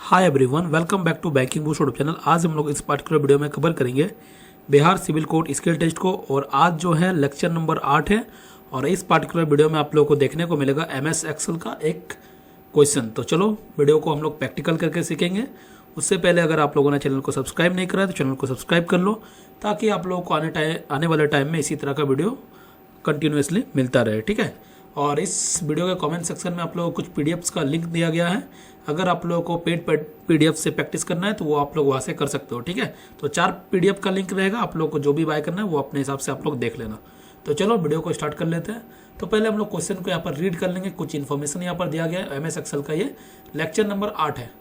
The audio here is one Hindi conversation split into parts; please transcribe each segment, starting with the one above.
Hi everyone, welcome back to banking boost YouTube channel. आज हम लोग इस पार्टिकुलर वीडियो में कवर करेंगे Bihar civil code skill test को, और आज जो है लेक्चर नंबर 8 है। और इस पार्टिकुलर वीडियो में आप लोगों को देखने को मिलेगा एमएस एक्सेल का एक क्वेश्चन। तो चलो वीडियो को हम लोग प्रैक्टिकल करके सीखेंगे। उससे पहले अगर आप लोगों ने चैनल को सब्सक्राइब नहीं करा है तो चैनल को सब्सक्राइब कर लो, ताकि आप लोगों को आने वाले टाइम में इसी तरह का वीडियो कंटिन्यूसली मिलता रहे, ठीक है। और इस वीडियो के कमेंट सेक्शन में आप लोगों को कुछ पीडीएफ्स का लिंक दिया गया है। अगर आप लोगों को पेड पीडीएफ से प्रैक्टिस करना है तो वो आप लोग वहाँ से कर सकते हो, ठीक है। तो 4 पीडीएफ का लिंक रहेगा, आप लोग को जो भी बाय करना है वो अपने हिसाब से आप लोग देख लेना। तो चलो वीडियो को स्टार्ट कर लेते हैं। तो पहले हम लोग क्वेश्चन को यहाँ पर रीड कर लेंगे। कुछ इन्फॉर्मेशन यहाँ पर दिया गया है। एमएस एक्सेल का ये लेक्चर नंबर 8 है।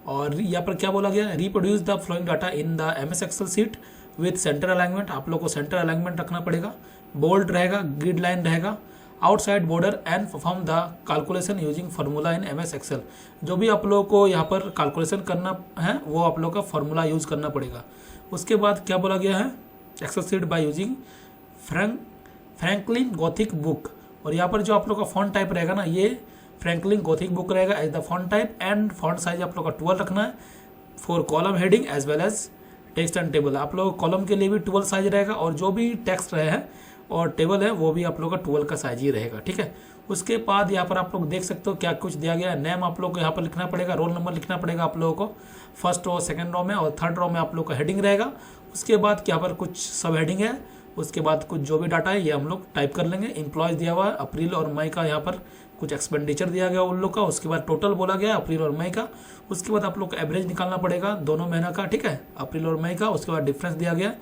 और यहाँ पर क्या बोला गया है, reproduce the flowing data in the MS Excel sheet with centre alignment. आप लोग को सेंटर अलाइनमेंट रखना पड़ेगा, बोल्ड रहेगा, ग्रिड लाइन रहेगा, outside border, and perform the calculation using formula in MS Excel. जो भी आप लोगों को यहाँ पर कैलकुलेशन करना है वो आप लोग का फार्मूला यूज करना पड़ेगा। उसके बाद क्या बोला गया है, Excel sheet by using Franklin Gothic book. और यहाँ पर जो आप लोग का फॉन्ट टाइप रहेगा ना, ये फ्रैंकलिन गॉथिक बुक रहेगा as the font type, and font size आप लोग का 12 रखना है for column heading as well as text and table. आप लोग कॉलम के लिए भी 12 साइज रहेगा, और जो भी टेक्स्ट रहे हैं और टेबल है वो भी आप लोग का 12 का साइज ही रहेगा, ठीक है। उसके बाद यहाँ पर आप लोग देख सकते हो क्या कुछ दिया गया है। नेम आप लोग को यहाँ पर लिखना पड़ेगा, रोल नंबर लिखना पड़ेगा आप लोगों को फर्स्ट रो, सेकंड रो में, और थर्ड रो में आप लोग का हेडिंग रहेगा। उसके बाद यहाँ पर कुछ सब हेडिंग है। उसके बाद कुछ जो भी डाटा है ये हम लोग टाइप कर लेंगे। एम्प्लॉयज दिया हुआ है, अप्रैल और मई का यहाँ पर कुछ एक्सपेंडिचर दिया गया उन लोग का। उसके बाद टोटल बोला गया अप्रैल और मई का। उसके बाद आप लोग को एवरेज निकालना पड़ेगा दोनों महीना का, ठीक है, अप्रैल और मई का। उसके बाद डिफरेंस दिया गया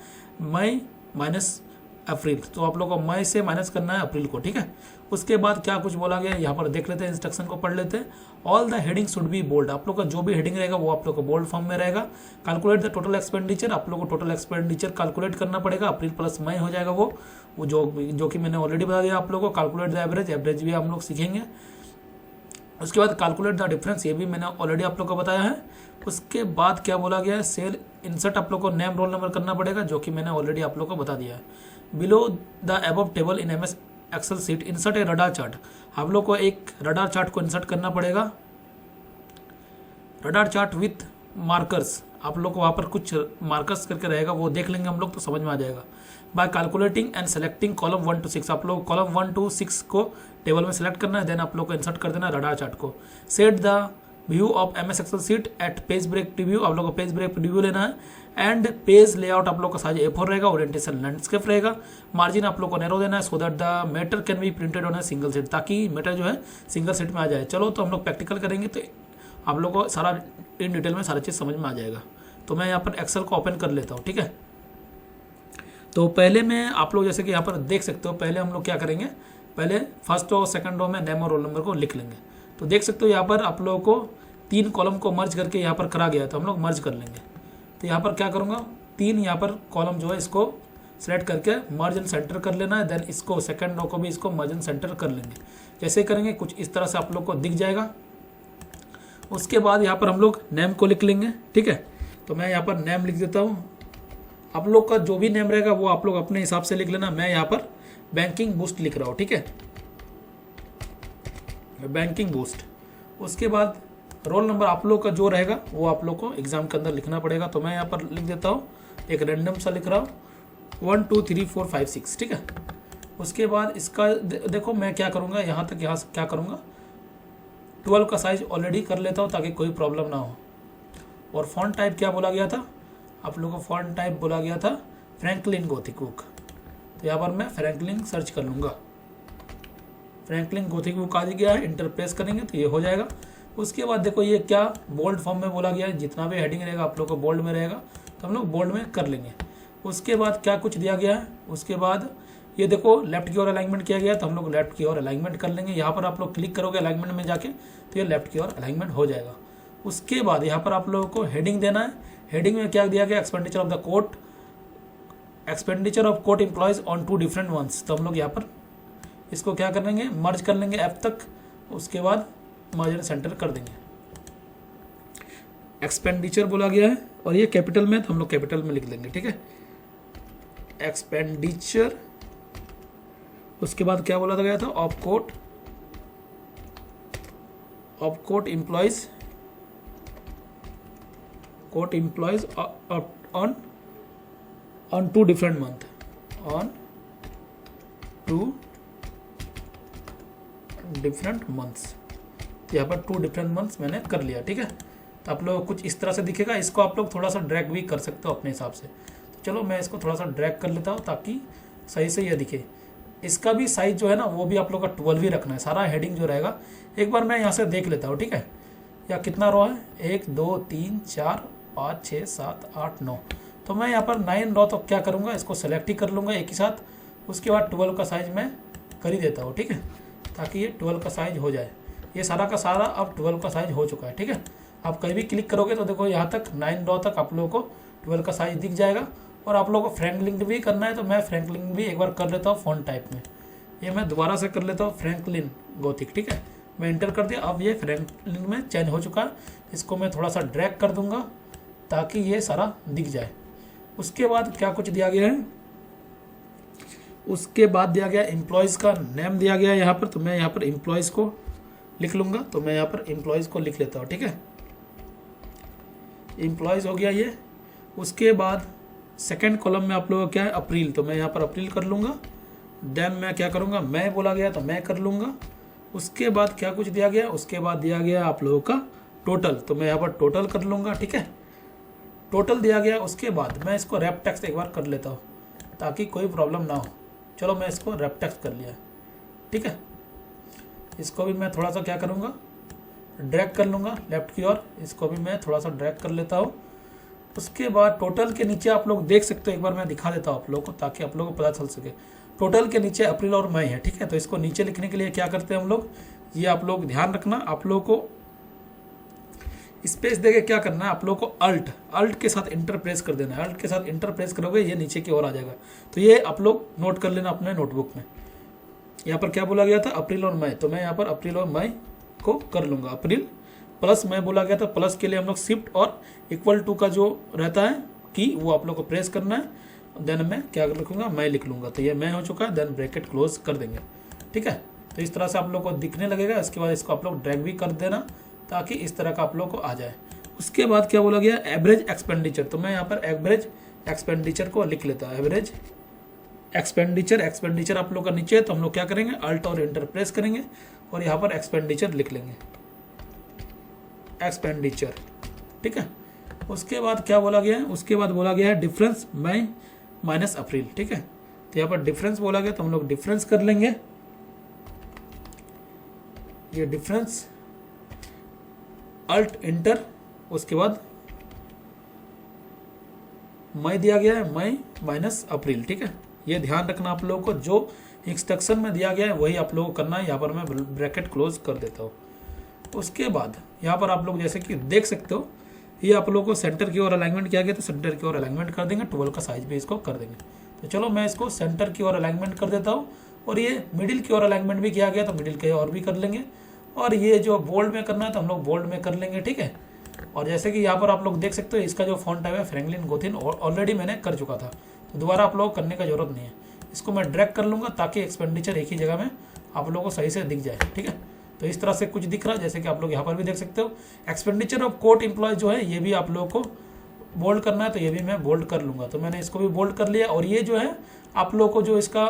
मई माइनस अप्रैल, तो आप लोग को मई से माइनस करना है अप्रैल को, ठीक है। उसके बाद क्या कुछ बोला गया यहाँ पर देख लेते हैं, इंस्ट्रक्शन को पढ़ लेते हैं। All the heading should be bold. आप लोग का जो भी हेडिंग रहेगा वो आप लोग को बोल्ड फॉर्म में रहेगा। Calculate the total expenditure. आप लोग को टोटल एक्सपेंडिचर कैलकुलेट करना पड़ेगा, अप्रैल प्लस मई हो जाएगा वो जो कि मैंने ऑलरेडी बता दिया आप लोग को। कैलकुलेट द एवरेज भी हम लोग सीखेंगे। उसके बाद कैलकुलेट द डिफरेंस, ये भी मैंने ऑलरेडी आप लोग को बताया है। उसके बाद क्या बोला गया है, सेल इंसर्ट आप लोग को नेम रोल नंबर करना पड़ेगा, जो कि मैंने ऑलरेडी आप लोग को बता दिया है। Below the above table in MS Excel sheet insert a radar chart. आप लोग को एक रडार चार्ट को इंसर्ट करना पड़ेगा, रडार चार्ट विथ मार्कर्स। आप लोग को वहाँ पर कुछ मार्कर्स करके रहेगा, वो देख लेंगे हम लोग तो समझ में आ जाएगा। Bye calculating and selecting column 1 to 6। आप लोग कॉलम 1 to 6 को टेबल में सेलेक्ट करना है, देन आप लोग को इंसर्ट कर देना है रडार चार्ट को। Set the view of MS Excel sheet at page break preview. आप लोग को पेज ब्रेक प्रीव्यू लेना है। एंड पेज लेआउट आप लोग का साइज A4 रहेगा, ओरिएंटेशन लैंडस्केप रहेगा। मार्जिन आप लोग को नैरो देना है so that the matter can be printed on a single seat, ताकि मैटर जो है सिंगल सीट में आ जाए। चलो तो हम लोग प्रैक्टिकल करेंगे तो आप लोग को सारा इन डिटेल में सारा चीज़ समझ में आ जाएगा। तो मैं यहाँ पर एक्सेल को ओपन कर लेता हूँ, ठीक है। तो पहले में आप लोग जैसे कि यहाँ पर देख सकते हो, पहले हम लोग क्या करेंगे, पहले फर्स्ट और सेकंड रो में नेम और रोल नंबर को लिख लेंगे। तो देख सकते हो यहाँ पर आप लोगों को 3 कॉलम को मर्ज करके यहाँ पर करा गया है, तो हम लोग मर्ज कर लेंगे। तो यहाँ पर क्या करूँगा, 3 यहाँ पर कॉलम जो है इसको सेलेक्ट करके मर्ज एंड सेंटर कर लेना है। देन इसको सेकंड रो को भी इसको मर्ज एंड सेंटर कर लेंगे। जैसे करेंगे कुछ इस तरह से आप लोग को दिख जाएगा। उसके बाद यहाँ पर हम लोग नेम को लिख लेंगे, ठीक है। तो मैं यहाँ पर नेम लिख देता हूँ। आप लोग का जो भी नेम रहेगा वो आप लोग अपने हिसाब से लिख लेना। मैं यहाँ पर बैंकिंग बूस्ट लिख रहा हूँ, ठीक है, बैंकिंग बूस्ट। उसके बाद रोल नंबर आप लोग का जो रहेगा वो आप लोग को एग्जाम के अंदर लिखना पड़ेगा। तो मैं यहाँ पर लिख देता हूँ, एक रैंडम सा लिख रहा हूँ 1 2 3 4 5 6, ठीक है। उसके बाद इसका देखो मैं क्या करूँगा, यहाँ तक यहाँ क्या करूँगा, 12 का साइज ऑलरेडी कर लेता हूँ ताकि कोई प्रॉब्लम ना हो। और फॉन्ट टाइप क्या बोला गया था, आप लोगों को फॉन्ट टाइप बोला गया था फ्रैंकलिन गॉथिक बुक। तो यहाँ पर मैं फ्रैंकलिन सर्च कर लूँगा, फ्रैंकलिन गॉथिक बुक आ गया है, इंटर प्रेस करेंगे तो ये हो जाएगा। उसके बाद देखो ये क्या बोल्ड फॉर्म में बोला गया है, जितना भी हेडिंग रहेगा आप लोग को बोल्ड में रहेगा, तो हम लोग बोल्ड में कर लेंगे। उसके बाद क्या कुछ दिया गया है, उसके बाद ये देखो लेफ्ट की ओर अलाइनमेंट किया गया है, तो हम लोग लेफ्ट की ओर अलाइनमेंट कर लेंगे। यहाँ पर आप लोग क्लिक करोगे अलाइनमेंट में जाके तो ये लेफ्ट की ओर अलाइनमेंट हो जाएगा। उसके बाद यहाँ पर आप लोगों को हेडिंग देना है। हेडिंग में क्या दिया गया, expenditure of the court, expenditure of court employees on 2 different ones. तो हम लोग यहाँ पर इसको क्या कर लेंगे, मर्ज कर लेंगे F तक। उसके बाद मर्ज एंड सेंटर कर देंगे। एक्सपेंडिचर बोला गया है और ये कैपिटल में, तो हम लोग कैपिटल में लिख लेंगे, ठीक है, एक्सपेंडिचर। उसके बाद क्या बोला गया था, of court employees court employees on 2 different month, on 2 different months. तो यहाँ पर 2 डिफरेंट मंथ्स मैंने कर लिया, ठीक है। तो आप लोग कुछ इस तरह से दिखेगा। इसको आप लोग थोड़ा सा ड्रैग भी कर सकते हो अपने हिसाब से। तो चलो मैं इसको थोड़ा सा ड्रैग कर लेता हूँ ताकि सही से यह दिखे। इसका भी साइज जो है ना वो भी आप लोग का 12 ही रखना है। सारा हेडिंग जो रहेगा एक बार मैं यहाँ से देख लेता हूँ, ठीक है। या कितना रो है, 1 2 3 4 5 6 7 8 9। तो मैं यहाँ पर 9 रो तो क्या करूँगा, इसको सेलेक्ट ही कर लूँगा एक ही साथ। उसके बाद 12 का साइज मैं कर ही देता हूँ, ठीक है, ताकि ये 12 का साइज हो जाए। ये सारा का सारा अब 12 का साइज हो चुका है, ठीक है। आप कहीं भी क्लिक करोगे तो देखो यहाँ तक 9 रो तक आप लोगों को 12 का साइज दिख जाएगा। और आप लोगों को फ्रैंकलिन भी करना है तो मैं फ्रैंकलिन भी एक बार कर लेता हूँ फॉन्ट टाइप में। ये मैं दोबारा से कर लेता हूँ फ्रैंकलिन गोथिक, ठीक है। मैं इंटर कर दिया, अब ये फ्रैंकलिन में चेंज हो चुका है। इसको मैं थोड़ा सा ड्रैग कर दूंगा ताकि ये सारा दिख जाए। उसके बाद क्या कुछ दिया गया है, उसके बाद दिया गया एम्प्लॉयज़ का नेम दिया गया है यहाँ पर। तो मैं यहाँ पर एम्प्लॉयज़ को लिख लूँगा। तो मैं यहाँ पर एम्प्लॉयज़ को लिख लेता हूँ, ठीक है। एम्प्लॉयज़ हो गया ये। उसके बाद सेकेंड कॉलम में आप लोगों का क्या है, अप्रैल। तो मैं यहाँ पर अप्रैल कर लूँगा। देन मैं क्या करूँगा, मैं बोला गया तो मैं कर लूँगा। उसके बाद क्या कुछ दिया गया, उसके बाद दिया गया आप लोगों का टोटल। तो मैं यहाँ पर टोटल कर लूँगा, ठीक है। टोटल दिया गया। उसके बाद मैं इसको रैप टेक्स्ट एक बार कर लेता हूँ ताकि कोई प्रॉब्लम ना हो। चलो मैं इसको रैप टेक्स्ट कर लिया, ठीक है। इसको भी मैं थोड़ा सा क्या करूँगा, ड्रैग कर लूँगा लेफ्ट की ओर। इसको भी मैं थोड़ा सा ड्रैग कर लेता हूँ। उसके बाद टोटल के नीचे आप लोग देख सकते हो, एक बार मैं दिखा देता हूँ आप लोगों को ताकि आप लोगों को पता चल सके। टोटल के नीचे अप्रैल और मई है, ठीक है। तो इसको नीचे लिखने के लिए क्या करते हैं हम लोग, ये आप लोग ध्यान रखना। आप लोगों को स्पेस देके क्या करना है, आप लोगों को अल्ट के साथ इंटर प्रेस कर देना है। अल्ट के साथ इंटर प्रेस करोगे ये नीचे की ओर आ जाएगा। तो ये आप लोग नोट कर लेना अपने नोटबुक में। यहाँ पर क्या बोला गया था, अप्रैल और मई। तो मैं यहाँ पर अप्रैल और मई को कर लूँगा। अप्रैल प्लस मैं बोला गया था, प्लस के लिए हम लोग शिफ्ट और =2 का जो रहता है की वो आप लोग को प्रेस करना है। देन मैं क्या लिखूंगा, मैं लिख लूँगा। तो ये मैं हो चुका है। देन ब्रैकेट क्लोज कर देंगे, ठीक है। तो इस तरह से आप लोग को दिखने लगेगा। इसके बाद इसको आप लोग ड्रैग भी कर देना ताकि इस तरह का आप लोग को आ जाए। उसके बाद क्या बोला गया, एवरेज एक्सपेंडिचर। तो मैं यहाँ पर एवरेज एक्सपेंडिचर को लिख लेता हूँ। एवरेज एक्सपेंडिचर आप लोग का नीचे है। तो हम लोग क्या करेंगे, अल्ट और इंटर प्रेस करेंगे और यहाँ पर एक्सपेंडिचर लिख लेंगे, एक्सपेंडिचर, ठीक है। उसके बाद क्या बोला गया है, उसके बाद बोला गया है डिफरेंस मई माइनस अप्रैल, ठीक है। तो यहाँ पर डिफरेंस बोला गया तो हम लोग डिफरेंस कर लेंगे। ये डिफरेंस अल्ट इंटर, उसके बाद मई दिया गया है, मई माइनस अप्रैल, ठीक है। ये ध्यान रखना आप लोगों को, जो इंस्ट्रक्शन में दिया गया है वही आप लोगों को करना है। यहाँ पर मैं ब्रैकेट क्लोज कर देता हूँ। उसके बाद यहाँ पर आप लोग जैसे कि देख सकते हो, ये आप लोगों को सेंटर की ओर अलाइनमेंट किया गया तो सेंटर की ओर अलाइनमेंट कर देंगे। 12 का साइज भी इसको कर देंगे। तो चलो मैं इसको सेंटर की ओर अलाइनमेंट कर देता हूँ। और ये मिडिल की ओर अलाइनमेंट भी किया गया तो मिडिल की ओर भी कर लेंगे। और ये जो बोल्ड में करना है तो हम लोग बोल्ड में कर लेंगे, ठीक है। और जैसे कि यहाँ पर आप लोग देख सकते हो, इसका जो फॉन्ट टाइप है फ्रैंकलिन गोथिन ऑलरेडी मैंने कर चुका था, तो दोबारा आप लोग करने का जरूरत नहीं है। इसको मैं ड्रैग कर लूँगा ताकि एक्सपेंडिचर एक ही जगह में आप लोगों को सही से दिख जाए, ठीक है। तो इस तरह से कुछ दिख रहा है, जैसे कि आप लोग यहाँ पर भी देख सकते हो। एक्सपेंडिचर ऑफ कोट एम्प्लॉय जो है ये भी आप लोगों को बोल्ड करना है, तो ये भी मैं बोल्ड कर लूँगा। तो मैंने इसको भी बोल्ड कर लिया। और ये जो है आप लोगों को जो इसका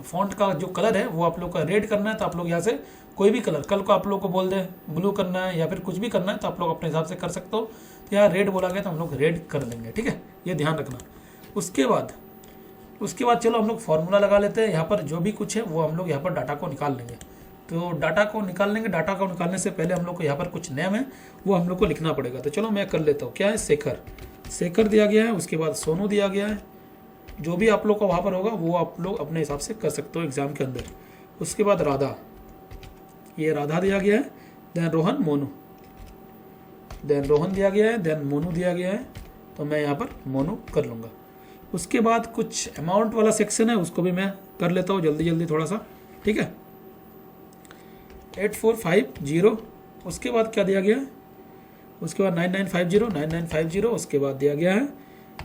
फॉन्ट का जो कलर है वो आप लोग का रेड करना है। तो आप लोग यहाँ से कोई भी कलर, कल को आप लोग को बोल दे ब्लू करना है या फिर कुछ भी करना है तो आप लोग अपने हिसाब से कर सकते हो। तो यहाँ रेड बोला गया तो हम लोग रेड कर लेंगे, ठीक है। ये ध्यान रखना। उसके बाद चलो हम लोग फॉर्मूला लगा लेते हैं। यहाँ पर जो भी कुछ है वो हम लोग यहाँ पर डाटा को निकाल लेंगे। तो डाटा को निकाल लेंगे। डाटा को निकालने से पहले हम लोग को यहाँ पर कुछ नेम है वो हम लोग को लिखना पड़ेगा। तो चलो मैं कर लेता हूँ। क्या है, शेखर दिया गया है। उसके बाद सोनू दिया गया है। जो भी आप लोग को वहाँ पर होगा वो आप लोग अपने हिसाब से कर सकते हो एग्जाम के अंदर। उसके बाद राधा, ये राधा दिया गया है। देन रोहन, मोनू, देन रोहन दिया गया है। देन मोनू दिया गया है। तो मैं यहाँ पर मोनू कर लूँगा। उसके बाद कुछ अमाउंट वाला सेक्शन है उसको भी मैं कर लेता हूँ जल्दी जल्दी थोड़ा सा, ठीक है। 8450। उसके बाद क्या दिया गया है, उसके बाद 9950। उसके बाद दिया गया है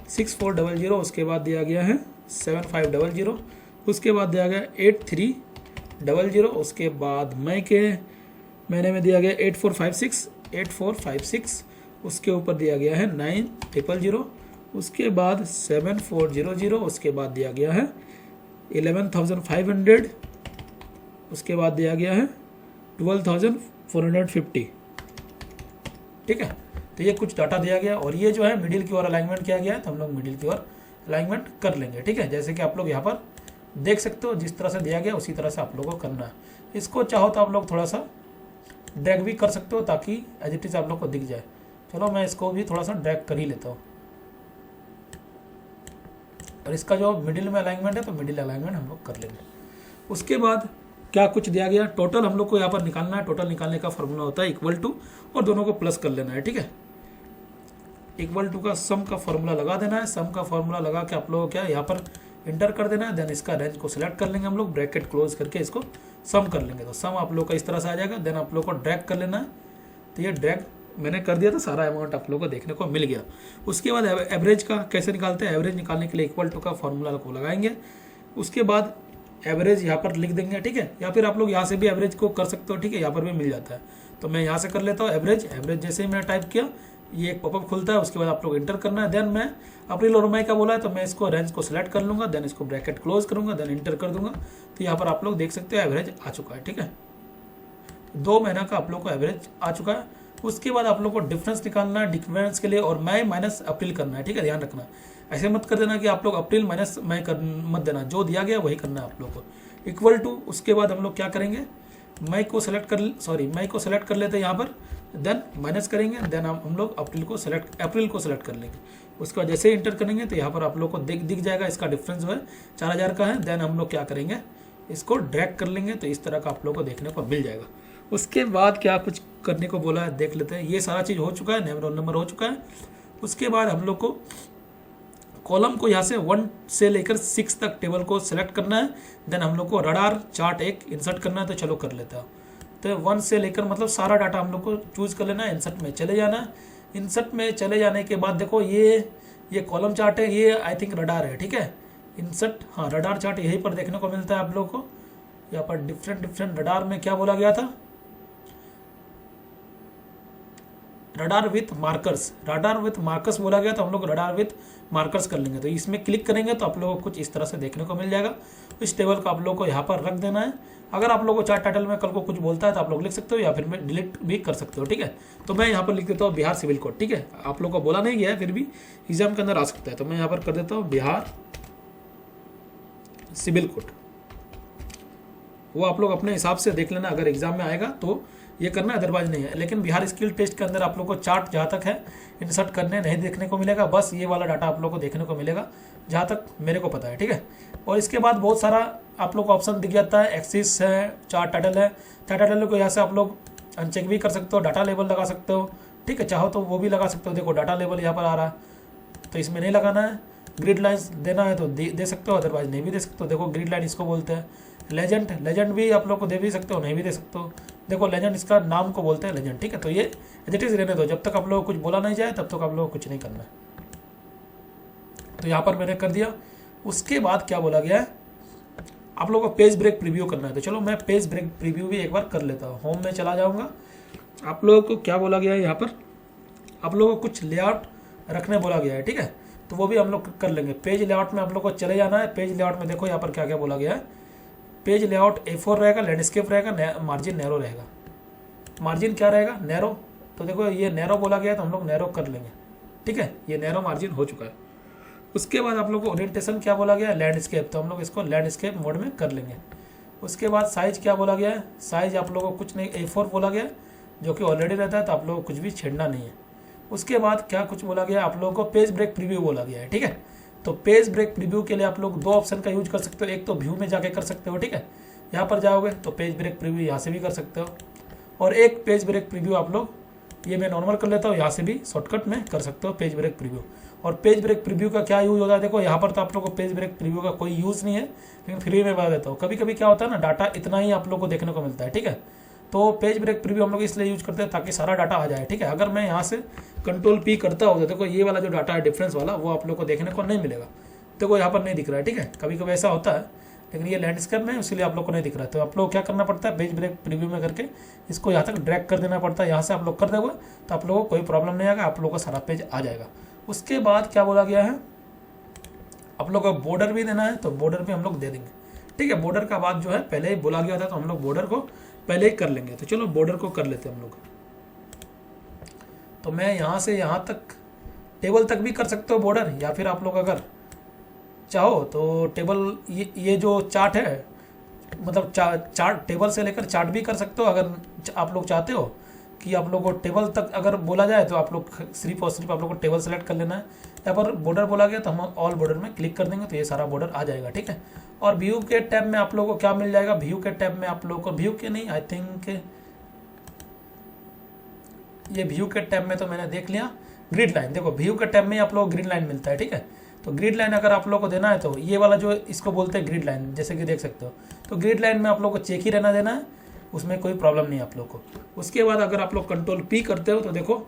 6400। उसके बाद दिया गया है 7500। उसके बाद दिया गया 8300। उसके बाद मई के महीने में दिया गया 8456। उसके ऊपर दिया गया है 9000, उसके बाद 7400, उसके बाद दिया गया है 11500, उसके बाद दिया गया है 12450। ठीक है, तो ये कुछ डाटा दिया गया और ये जो है मिडिल की ओर अलाइनमेंट किया गया है, तो हम लोग मिडिल की ओर अलाइनमेंट कर लेंगे। ठीक है, जैसे कि आप लोग यहाँ पर देख सकते हो जिस तरह से दिया गया उसी तरह से आप लोगों को करना है। इसको चाहो तो आप लोग थोड़ा सा ड्रैग भी कर सकते हो ताकि एज इट इज आप लोग को दिख जाए। चलो मैं इसको भी थोड़ा सा ड्रैग कर ही लेता हूँ। और इसका जो मिडिल में अलाइनमेंट है तो मिडिल अलाइनमेंट हम लोग कर लेंगे। उसके बाद क्या कुछ दिया गया, टोटल हम लोग को यहाँ पर निकालना है। टोटल निकालने का फॉर्मूला होता है इक्वल टू और दोनों को प्लस कर लेना है। ठीक है, इक्वल टू का सम का फॉर्मूला लगा देना है। सम का फॉर्मूला लगा के आप लोगों को क्या यहाँ पर इंटर कर देना है। देन इसका रेंज को सिलेक्ट कर लेंगे हम लोग, ब्रैकेट क्लोज करके इसको सम कर लेंगे। तो सम आप लोग का इस तरह से आ जाएगा। देन आप लोग को ड्रैग कर लेना है। तो ये ड्रैग मैंने कर दिया तो सारा अमाउंट आप लोगों को देखने को मिल गया। उसके बाद एवरेज का कैसे निकालते हैं, एवरेज निकालने के लिए इक्वल टू का फॉर्मूला को लगाएंगे। उसके बाद एवरेज यहाँ पर लिख देंगे। ठीक है, या फिर आप लोग यहाँ से भी एवरेज को कर सकते हो। ठीक है, यहाँ पर भी मिल जाता है। तो मैं यहाँ से कर लेता हूँ एवरेज जैसे ही मैंने टाइप किया ये एक पॉपअप खुलता है। उसके बाद आप लोग इंटर करना है। देन मैं अप्रैल और मई का बोला है तो मैं इसको रेंज को सिलेक्ट कर लूँगा। देन इसको ब्रैकेट क्लोज करूँगा, देन इंटर कर दूंगा। तो यहाँ पर आप लोग देख सकते हो एवरेज आ चुका है। ठीक है, 2 महीना का आप लोग को एवरेज आ चुका है। उसके बाद आप लोग को डिफरेंस निकालना है डिफरेंस के लिए, और मई माइनस अप्रैल करना है। ठीक है, ध्यान रखना, ऐसे मत कर देना कि आप लोग अप्रैल माइनस मई कर मत देना, जो दिया गया वही करना है आप लोग को। इक्वल टू उसके बाद हम लोग क्या करेंगे, मई को सिलेक्ट कर लेते हैं यहाँ पर। देन माइनस करेंगे। देन हम लोग अप्रैल को सिलेक्ट कर लेंगे। उसके बाद जैसे ही इंटर करेंगे तो यहाँ पर आप लोग को दिख जाएगा इसका डिफरेंस जो है 4000 का है। देन हम लोग क्या करेंगे, इसको ड्रैग कर लेंगे तो इस तरह का आप लोग को देखने को मिल जाएगा। उसके बाद क्या कुछ करने को बोला है देख लेते हैं। ये सारा चीज़ हो चुका है, नेम रोल नंबर हो चुका है। उसके बाद हम लोग को कॉलम को यहाँ से 1 से लेकर 6 तक टेबल को सिलेक्ट करना है। देन हम लोग को रडार चार्ट एक इंसर्ट करना है। तो चलो कर लेता हूँ। तो 1 से लेकर मतलब सारा डाटा हम लोग को चूज कर लेना है। इंसर्ट में चले जाना है। इंसर्ट में चले जाने के बाद देखो ये कॉलम चार्ट है, ये आई थिंक रडार है। ठीक है, इंसर्ट, हाँ रडार चार्ट यहीं पर देखने को मिलता है आप लोग को। यहाँ पर डिफरेंट रडार में क्या बोला गया था, रडार विथ मार्कर्स बोला गया। तो हम लोग रडार विथ मार्कर्स कर लेंगे। तो इसमें क्लिक करेंगे तो आप लोगों को कुछ इस तरह से देखने को मिल जाएगा। इस टेबल को आप लोग को यहाँ पर रख देना है। अगर आप लोगों को चार्ट टाइटल में कल को कुछ बोलता है तो आप लोग लिख सकते हो या फिर मैं डिलीट भी कर सकते हो। ठीक है, तो मैं यहाँ पर लिख देता हूँ बिहार सिविल कोड। ठीक है, आप लोग को बोला नहीं गया है फिर भी एग्जाम के अंदर आ सकता है। तो मैं यहाँ पर कर देता हूँ बिहार सिविल कोड। वो आप लोग अपने हिसाब से देख लेना, अगर एग्जाम में आएगा तो ये करना, अदरवाइज नहीं है। लेकिन बिहार स्किल टेस्ट के अंदर आप लोग को चार्ट जहाँ तक है इंसर्ट करने नहीं देखने को मिलेगा। बस ये वाला डाटा आप लोग को देखने को मिलेगा जहाँ तक मेरे को पता है। ठीक है, और इसके बाद बहुत सारा आप लोग को ऑप्शन दिख जाता है। एक्सिस है, चार्ट टाइटल है। चार्ट टाइटल को यहाँ से आप लोग अनचेक भी कर सकते हो, डाटा लेबल लगा सकते हो। ठीक है, चाहो तो वो भी लगा सकते हो। देखो डाटा लेबल यहाँ पर आ रहा है तो इसमें नहीं लगाना है। ग्रिड लाइन्स देना है तो दे सकते हो, अदरवाइज नहीं भी दे सकते हो। देखो ग्रिड लाइन इसको बोलते हैं। लेजेंड भी आप लोग को दे भी सकते हो, नहीं भी दे सकते हो। देखो लेजेंड इसका नाम को बोलते हैं लेजेंड। ठीक है, तो ये एज इट इज रहने दो, जब तक आप लोग को कुछ बोला नहीं जाए तब तक आप लोग को कुछ नहीं करना है। तो यहाँ पर मैंने कर दिया। उसके बाद क्या बोला गया है, आप लोगों को पेज ब्रेक प्रीव्यू करना है। तो चलो मैं पेज ब्रेक प्रीव्यू भी एक बार कर लेता हूँ। होम में चला जाऊँगा। आप लोगों को क्या बोला गया है, यहाँ पर आप लोगों को कुछ लेआउट रखने बोला गया है। ठीक है, तो वो भी हम लोग कर लेंगे। पेज लेआउट में आप लोग को चले जाना है। पेज लेआउट में देखो यहाँ पर क्या क्या बोला गया है। पेज लेआउट A4 रहेगा, लैंडस्केप रहेगा, मार्जिन नैरो रहेगा। मार्जिन क्या रहेगा, नैरो। तो देखो ये नैरो बोला गया है तो हम लोग नैरो कर लेंगे। ठीक है, ये नैरो मार्जिन हो चुका है। उसके बाद आप लोग को ओरिएंटेशन क्या बोला गया है, लैंडस्केप। तो हम लोग इसको लैंडस्केप मोड में कर लेंगे। उसके बाद साइज क्या बोला गया है, साइज आप लोगों को कुछ नहीं, A4 बोला गया है जो कि ऑलरेडी रहता है, तो आप लोगों को कुछ भी छेड़ना नहीं है। उसके बाद क्या कुछ बोला गया, आप लोगों को पेज ब्रेक प्रीव्यू बोला गया है। ठीक है, तो पेज ब्रेक प्रीव्यू के लिए आप लोग 2 ऑप्शन का यूज कर सकते हो। एक तो व्यू में जाके कर सकते हो। ठीक है, यहाँ पर जाओगे तो पेज ब्रेक प्रीव्यू यहाँ से भी कर सकते हो। और एक पेज ब्रेक प्रीव्यू आप लोग, ये मैं नॉर्मल कर लेता हूँ, यहाँ से भी शॉर्टकट में कर सकते हो पेज ब्रेक प्रीव्यू। और पेज ब्रेक प्रीव्यू का क्या यूज होता है, देखो यहाँ पर तो आप लोग को पेज ब्रेक प्रीव्यू का कोई यूज़ नहीं है, लेकिन फ्री में बता देता हूँ। कभी कभी क्या होता है ना, डाटा इतना ही आप लोग को देखने को मिलता है। ठीक है, तो पेज ब्रेक प्रीव्यू हम लोग इसलिए यूज करते हैं ताकि सारा डाटा आ जाए। ठीक है, अगर मैं यहाँ से कंट्रोल P करता हूँ तो देखो ये वाला जो डाटा है डिफरेंस वाला, वो आप लोग को देखने को नहीं मिलेगा। देखो यहाँ पर नहीं दिख रहा है। ठीक है, कभी कभी ऐसा होता है। लेकिन ये लैंडस्केप में इसलिए आप लोग को नहीं दिख रहा है। तो आप लोग क्या करना पड़ता है, पेज ब्रेक प्रीव्यू में करके इसको यहाँ तक ड्रैग कर देना पड़ता है। यहाँ से आप लोग कर दोगे तो आप लोगों को कोई प्रॉब्लम नहीं आएगा, आप लोगों का सारा पेज आ जाएगा। उसके बाद क्या बोला गया है, आप लोग को बॉर्डर भी देना है, तो बॉर्डर भी हम लोग दे देंगे, ठीक है। बॉर्डर का बात जो है पहले ही बोला गया था, तो हम लोग बॉर्डर को पहले ही कर लेंगे। तो चलो बॉर्डर को कर लेते हैं हम लोग। तो मैं यहाँ से यहाँ तक टेबल तक भी कर सकते हो बॉर्डर, या फिर आप लोग अगर चाहो तो टेबल ये जो चार्ट है, मतलब चार्ट टेबल से लेकर चार्ट भी कर सकते हो। अगर आप लोग चाहते हो कि आप लोग को टेबल तक अगर बोला जाए तो आप लोग सिर्फ और सिर्फ आप लोग को टेबल सेलेक्ट कर लेना है। यहाँ पर बॉर्डर बोला गया तो हम ऑल बॉर्डर में क्लिक कर देंगे तो ये सारा बॉर्डर आ जाएगा, ठीक है। और व्यू के टैब में आप लोगों को क्या मिल जाएगा, व्यू के टैब में आप लोगों को व्यू के नहीं, आई थिंक ये व्यू के टैब में तो मैंने देख लिया, ग्रिड लाइन। देखो व्यू के टैब में आप लोग ग्रिड लाइन मिलता है, ठीक है। तो ग्रिड लाइन अगर आप लोग को देना है तो ये वाला जो इसको बोलते हैं ग्रिड लाइन, जैसे कि देख सकते हो। तो ग्रिड लाइन में आप लोग को चेक ही रहना देना है, उसमें कोई प्रॉब्लम नहीं है आप लोग को। उसके बाद अगर आप लोग कंट्रोल पी करते हो तो देखो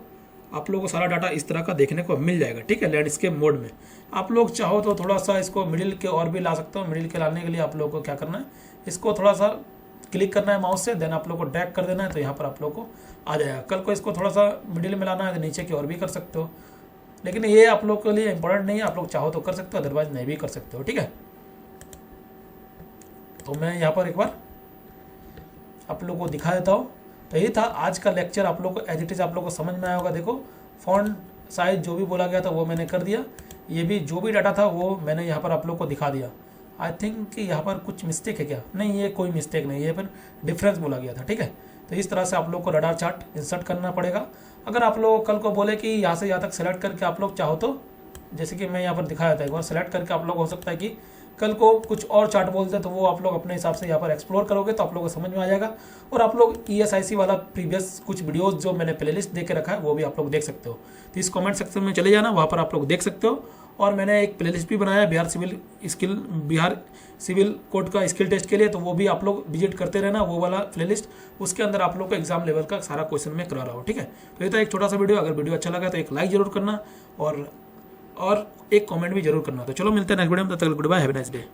आप लोग को सारा डाटा इस तरह का देखने को मिल जाएगा, ठीक है, लैंडस्केप मोड में। आप लोग चाहो तो थोड़ा सा इसको मिडिल के और भी ला सकते हो। मिडिल के लाने के लिए आप लोग को क्या करना है, इसको थोड़ा सा क्लिक करना है माउस से, देन आप लोग को ड्रैग कर देना है, तो यहाँ पर आप लोग को आ जाएगा। कल को इसको थोड़ा सा मिडिल में लाना है तो नीचे की और भी कर सकते हो, लेकिन ये आप लोग के लिए इंपॉर्टेंट नहीं है। आप लोग चाहो तो कर सकते हो, अदरवाइज नहीं भी कर सकते हो, ठीक है। तो मैं यहाँ पर एक बार आप लोग को दिखा देता हूँ। तो ये था आज का लेक्चर, आप लोग को एज इट इज़ आप लोग को समझ में आया होगा। देखो फॉन्ट साइज जो भी बोला गया था वो मैंने कर दिया, ये भी जो भी डाटा था वो मैंने यहाँ पर आप लोग को दिखा दिया। आई थिंक कि यहाँ पर कुछ मिस्टेक है क्या, नहीं ये कोई मिस्टेक नहीं, ये पर डिफरेंस बोला गया था, ठीक है। तो इस तरह से आप लोग को रडार चार्ट इंसर्ट करना पड़ेगा। अगर आप लोग कल को बोले कि यहाँ से यहाँ तक सेलेक्ट करके आप लोग चाहो तो, जैसे कि मैं यहाँ पर दिखाया था, एक बार सेलेक्ट करके आप लोग हो सकता है कि कल को कुछ और चार्ट बोलते हैं तो वो आप लोग अपने हिसाब से यहाँ पर एक्सप्लोर करोगे तो आप लोगों को समझ में आ जाएगा। और आप लोग ESIC वाला प्रीवियस कुछ वीडियोस जो मैंने प्लेलिस्ट दे के रखा है वो भी आप लोग देख सकते हो। तो इस कमेंट सेक्शन में चले जाना, वहाँ पर आप लोग देख सकते हो। और मैंने एक प्लेलिस्ट भी बनाया है बिहार सिविल कोड का स्किल टेस्ट के लिए, तो वो भी आप लोग विजिट करते रहना, वो वाला प्लेलिस्ट। उसके अंदर आप लोग को एग्जाम लेवल का सारा क्वेश्चन में करा रहा हूँ, ठीक है। तो ये था एक छोटा सा वीडियो। अगर वीडियो अच्छा लगा तो एक लाइक जरूर करना और एक कमेंट भी जरूर करना। तो चलो मिलते हैं नेक्स्ट वीडियो में, तब तक goodbye, have a nice day.